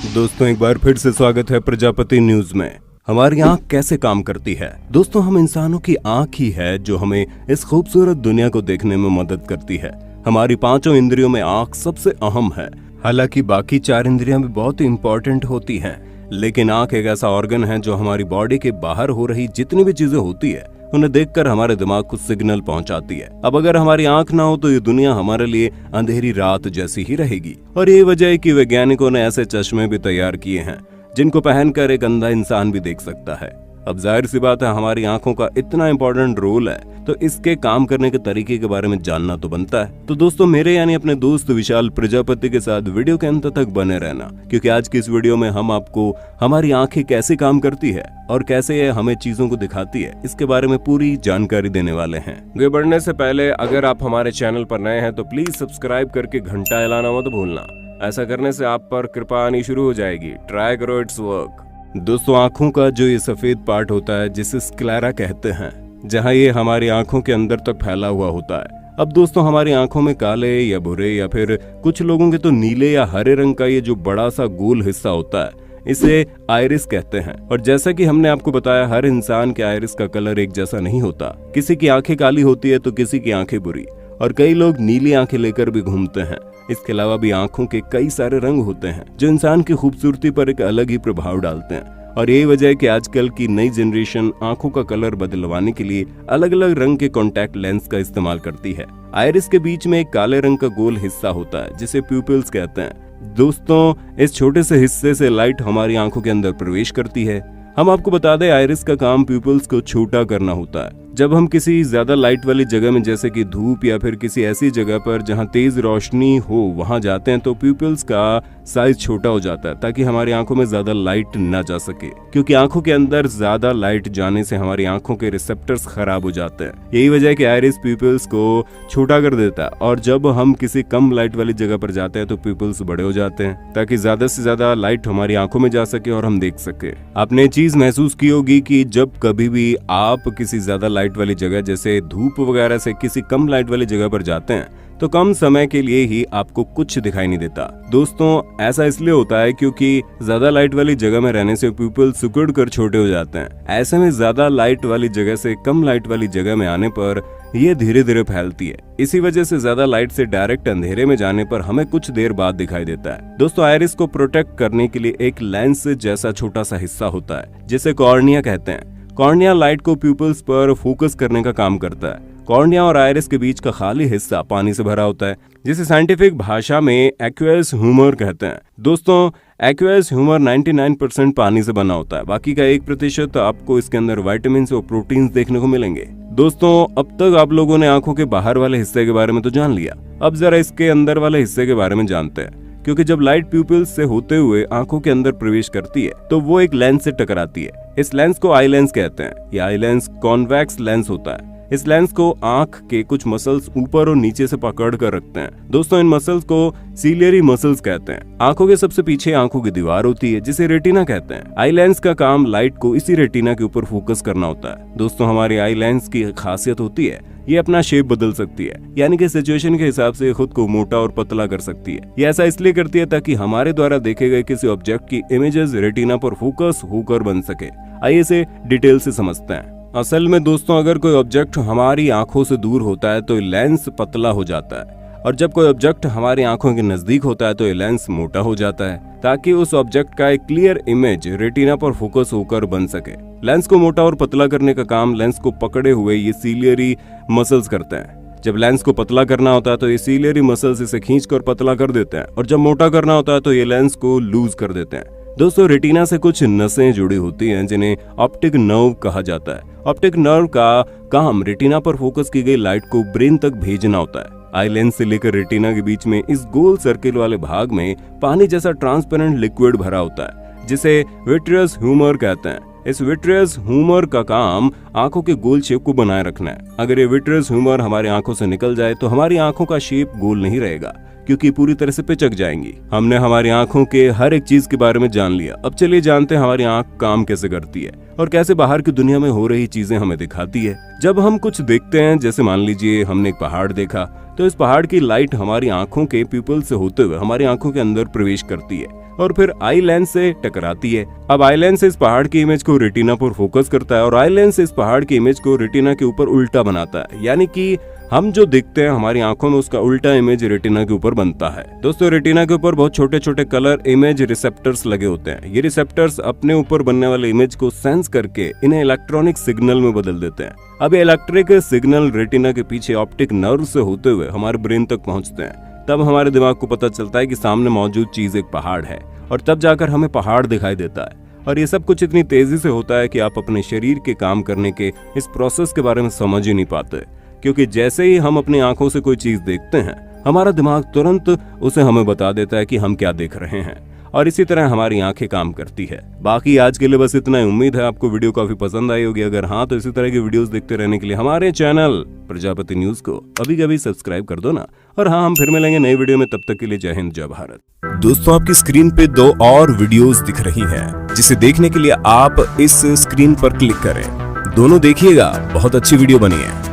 दोस्तों एक बार फिर से स्वागत है प्रजापति न्यूज में। हमारी आंख कैसे काम करती है? दोस्तों हम इंसानों की आंख ही है जो हमें इस खूबसूरत दुनिया को देखने में मदद करती है। हमारी पांचों इंद्रियों में आंख सबसे अहम है। हालांकि बाकी चार इंद्रियां भी बहुत इंपॉर्टेंट होती हैं, लेकिन आंख एक ऐसा ऑर्गन है जो हमारी बॉडी के बाहर हो रही जितनी भी चीजें होती है उन्हें देखकर हमारे दिमाग को सिग्नल पहुंचाती है। अब अगर हमारी आंख ना हो तो ये दुनिया हमारे लिए अंधेरी रात जैसी ही रहेगी। और ये वजह है कि वैज्ञानिकों ने ऐसे चश्मे भी तैयार किए हैं जिनको पहनकर एक अंधा इंसान भी देख सकता है। अब जाहिर सी बात है, हमारी आंखों का इतना इंपॉर्टेंट रोल है तो इसके काम करने के तरीके के बारे में जानना तो बनता है। तो दोस्तों मेरे यानी अपने दोस्त विशाल प्रजापति के साथ वीडियो के अंत तक बने रहना, क्योंकि आज की इस वीडियो में हम आपको हमारी आंखें कैसे काम करती है और कैसे ये हमें चीजों को दिखाती है इसके बारे में पूरी जानकारी देने वाले हैं। आगे बढ़ने से पहले अगर आप हमारे चैनल पर नए हैं तो प्लीज सब्सक्राइब करके घंटा हिलाना मत भूलना। ऐसा करने से आप पर कृपा आनी शुरू हो जाएगी। ट्राई करो, इट्स वर्क। दोस्तों आंखों का जो ये सफेद पार्ट होता है जिसे स्क्लेरा कहते हैं, जहां ये हमारी आंखों के अंदर तक फैला हुआ होता है। अब दोस्तों हमारी आंखों में काले या भूरे या फिर कुछ लोगों के तो नीले या हरे रंग का ये जो बड़ा सा गोल हिस्सा होता है इसे आइरिस कहते हैं। और जैसा कि हमने आपको बताया, हर इंसान के आइरिस का कलर एक जैसा नहीं होता। किसी की आंखें काली होती है तो किसी की आंखें बुरी, और कई लोग नीली आंखें लेकर भी घूमते हैं। इसके अलावा भी आंखों के कई सारे रंग होते हैं जो इंसान की खूबसूरती पर एक अलग ही प्रभाव डालते हैं। और यही वजह है कि आजकल की नई जनरेशन आंखों का कलर बदलवाने के लिए अलग अलग रंग के कॉन्टैक्ट लेंस का इस्तेमाल करती है। आइरिस के बीच में एक काले रंग का गोल हिस्सा होता है जिसे प्यूपिल्स कहते हैं। दोस्तों इस छोटे से हिस्से से लाइट हमारी आंखों के अंदर प्रवेश करती है। हम आपको बता दें, आइरिस का काम प्यूपिल्स को छोटा करना होता है। जब हम किसी ज्यादा लाइट वाली जगह में, जैसे कि धूप या फिर किसी ऐसी जगह पर जहां तेज रोशनी हो, वहां जाते हैं तो प्यूपिल्स का साइज छोटा हो जाता है ताकि हमारी आंखों में ज्यादा लाइट ना जा सके, क्योंकि आंखों के अंदर ज्यादा लाइट जाने से हमारी आंखों के रिसेप्टर्स खराब हो जाते हैं। यही वजह है कि आइरिस प्यूपिल्स को छोटा कर देता है, और जब हम किसी कम लाइट वाली जगह पर जाते हैं तो प्यूपिल्स बड़े हो जाते हैं ताकि ज्यादा से ज्यादा लाइट हमारी आंखों में जा सके और हम देख सके। आपने चीज महसूस की होगी कि जब कभी भी आप किसी ज्यादा लाइट वाली जगह जैसे धूप वगैरह से किसी कम लाइट वाली जगह पर जाते हैं तो कम समय के लिए ही आपको कुछ दिखाई नहीं देता। दोस्तों ऐसा इसलिए होता है क्योंकि ज्यादा लाइट वाली जगह में रहने से प्यूपिल सिकुड़ कर छोटे हो जाते हैं। ऐसे में ज्यादा लाइट वाली जगह से कम लाइट वाली जगह में आने पर ये धीरे धीरे फैलती है। इसी वजह से ज्यादा लाइट से डायरेक्ट अंधेरे में जाने पर हमें कुछ देर बाद दिखाई देता है। दोस्तों आइरिस को प्रोटेक्ट करने के लिए एक लेंस जैसा छोटा सा हिस्सा होता है जिसे कॉर्निया कहते हैं। कॉर्निया लाइट को प्यूपिल्स पर फोकस करने का काम करता है। कॉर्निया और आइरिस के बीच का खाली हिस्सा पानी से भरा होता है जिसे साइंटिफिक भाषा में एक्वेस ह्यूमर कहते हैं। दोस्तों एक्वेस ह्यूमर 99% पानी से बना होता है, बाकी का 1% आपको इसके अंदर विटामिन और प्रोटीन देखने को मिलेंगे। दोस्तों अब तक आप लोगों ने आंखों के बाहर वाले हिस्से के बारे में तो जान लिया, अब जरा इसके अंदर वाले हिस्से के बारे में जानते हैं। क्योंकि जब लाइट प्यूपिल्स से होते हुए आंखों के अंदर प्रवेश करती है तो वो एक लेंस से टकराती है। इस लेंस को आई लेंस कहते हैं। यह आई लेंस कॉन्वेक्स लेंस होता है। इस लेंस को आंख के कुछ मसल्स ऊपर और नीचे से पकड़ कर रखते हैं। दोस्तों इन मसल्स को सीलियरी मसल्स कहते हैं। आंखों के सबसे पीछे आंखों की दीवार होती है जिसे रेटिना कहते हैं। आई लेंस का काम लाइट को इसी रेटिना के ऊपर फोकस करना होता है। दोस्तों हमारी आई लेंस की खासियत होती है ये अपना शेप बदल सकती है, यानी कि सिचुएशन के हिसाब से खुद को मोटा और पतला कर सकती है। ये ऐसा इसलिए करती है ताकि हमारे द्वारा देखे गए किसी ऑब्जेक्ट की इमेजेस रेटिना पर फोकस होकर बन सके। आइए इसे डिटेल से समझते हैं। असल में दोस्तों अगर कोई ऑब्जेक्ट हमारी आंखों से दूर होता है तो लेंस पतला हो जाता है, और जब कोई ऑब्जेक्ट हमारी आंखों के नजदीक होता है तो ये लेंस मोटा हो जाता है ताकि उस ऑब्जेक्ट का एक क्लियर इमेज रेटिना पर फोकस होकर बन सके। लेंस को मोटा और पतला करने का काम लेंस को पकड़े हुए ये सीलियरी मसल्स करते हैं। जब लेंस को पतला करना होता है तो ये सीलियरी मसल्स इसे खींचकर पतला कर देते हैं, और जब मोटा करना होता है तो ये लेंस को लूज कर देते हैं। दोस्तों रेटिना से कुछ नसें जुड़ी होती हैं जिन्हें ऑप्टिक नर्व कहा जाता है। ऑप्टिक नर्व का काम रेटिना पर फोकस की गई लाइट को ब्रेन तक भेजना होता है। आई लेंस से लेकर रेटिना के बीच में इस गोल सर्किल वाले भाग में पानी जैसा ट्रांसपेरेंट लिक्विड भरा होता है जिसे विट्रियस ह्यूमर कहते हैं। इस विट्रियस ह्यूमर का काम आंखों के गोल शेप को बनाए रखना है। अगर ये विट्रियस ह्यूमर हमारी आंखों से निकल जाए तो हमारी आंखों का शेप गोल नहीं रहेगा, क्योंकि पूरी तरह से पिचक जाएंगी। हमने हमारी आंखों के हर एक चीज के बारे में जान लिया। अब चलिए जानते हैं हमारी आंख काम कैसे करती है और कैसे बाहर की दुनिया में हो रही चीजें हमें दिखाती है। जब हम कुछ देखते हैं, जैसे मान लीजिए हमने एक पहाड़ देखा, तो इस पहाड़ की लाइट हमारी आंखों के प्यूपिल से होते हुए हमारी आंखों के अंदर प्रवेश करती है और फिर आई लेंस से टकराती है। अब आई लेंस इस पहाड़ की इमेज को रेटिना पर फोकस करता है और आई लेंस इस पहाड़ की इमेज को रेटिना के ऊपर उल्टा बनाता है, यानी कि हम जो दिखते हैं हमारी आंखों में उसका उल्टा इमेज रेटिना के ऊपर बनता है। दोस्तों, रेटिना के ऊपर बहुत छोटे छोटे कलर इमेज रिसेप्टर्स लगे होते हैं। ये रिसेप्टर्स अपने ऊपर बनने वाले इमेज को सेंस करके इन्हें इलेक्ट्रॉनिक सिग्नल में बदल देते हैं। अब ये इलेक्ट्रिक सिग्नल रेटिना के पीछे ऑप्टिक नर्व से होते हुए हमारे ब्रेन तक पहुंचते हैं। तब हमारे दिमाग को पता चलता है कि सामने मौजूद चीज एक पहाड़ है और तब जाकर हमें पहाड़ दिखाई देता है। और ये सब कुछ इतनी तेजी से होता है कि आप अपने शरीर के काम करने के इस प्रोसेस के बारे में समझ ही नहीं पाते, क्योंकि जैसे ही हम अपनी आंखों से कोई चीज देखते हैं हमारा दिमाग तुरंत उसे हमें बता देता है कि हम क्या देख रहे हैं, और इसी तरह हमारी आंखें काम करती है। बाकी आज के लिए बस इतना ही। उम्मीद है आपको वीडियो काफी पसंद आई होगी। अगर हाँ तो इसी तरह की वीडियोस देखते रहने के लिए हमारे चैनल प्रजापति न्यूज को अभी कभी सब्सक्राइब कर दो ना। और हाँ, हम फिर मिलेंगे नई वीडियो में, तब तक के लिए जय हिंद जय भारत। दोस्तों, आपकी स्क्रीन पे 2 और वीडियोस दिख रही हैं, जिसे देखने के लिए आप इस स्क्रीन पर क्लिक करें। दोनों देखिएगा, बहुत अच्छी वीडियो बनी है।